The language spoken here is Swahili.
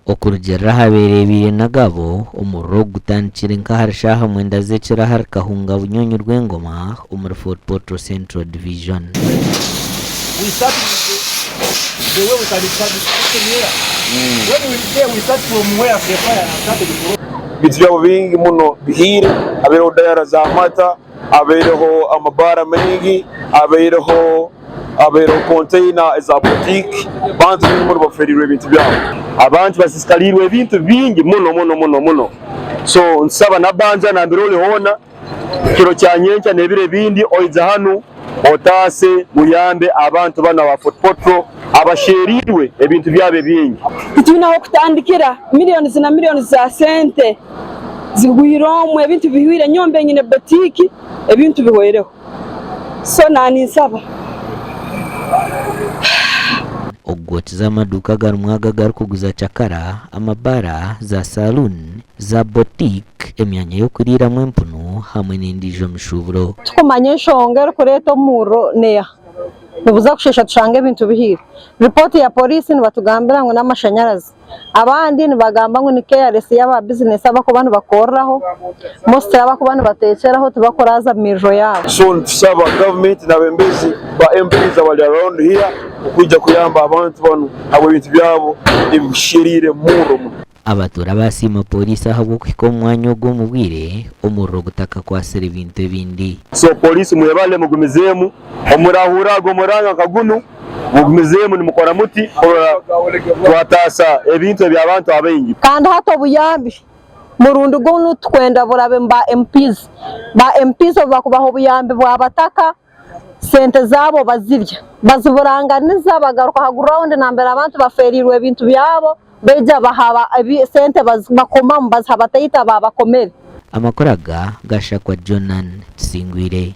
okurugera habereye ibiri nagabo umurro gutandikira nkaharishaha mwenda zekira har kahunga bunyonyo rw'engoma umur Fort Portal Central Division. We started the way we started here. When we there we start from where the fire started to bityo bingi muno bihire abeho dayara za mata abeho amabara mengi abeho container za boutique bantu muri baferirwe ibintu byabo abantu basisikalirwe ibintu bingi muno so nsaba nabanja na mbirole hona kiro cyanyenca nebire bindi oiza hano otase muyambe abantu bana wa Fort Portal abasherirwe ebintu byabe bingi tunaho kutandikira millions na millions za sente zigwiromwe ebintu bihwire nyombe nyine boutique ebintu bihwereho so nani nsaba ogwotiza amaduka garumwaga garukuguza cakara amabara za saloon za boutique emyanya yo kurira mwempunu hamwe n'indijo mishuburo tukumanye nshongera kureto muro neya nibuza kushesha tushange ibintu bihira report ya police nibatugambira ngo n'amashanyarazi abandi nibagamba ngo ni KRS y'aba business abako bantu bakoraho most abako bantu batekeraho tubakoraza mijo yabo so tusaba government na bembezi ba MPs abali around here ukujya kuyamba abantu bano abo bintu byabo ibishirire muro abatura basima polisi aho kwiko mwanya gwo mubwire umurro gutaka kwasera ibintu bindi so polisi muyabale mugumizemu omurahura go muranga kagunu mugumizemu ni mukora muti twatasa ebintu by'abantu abengi kandi hato buyambi murundi gwo nutwenda burabe mba MPs bakubaho buyambi bwabataka sente zabo bazirya baziburanganiza bagaruka ground nambere abantu baferirwe ibintu byabo beja bahaba sente bakoma mbazaba tayita babakomere amakoraga gashakwa Jonan Singwire.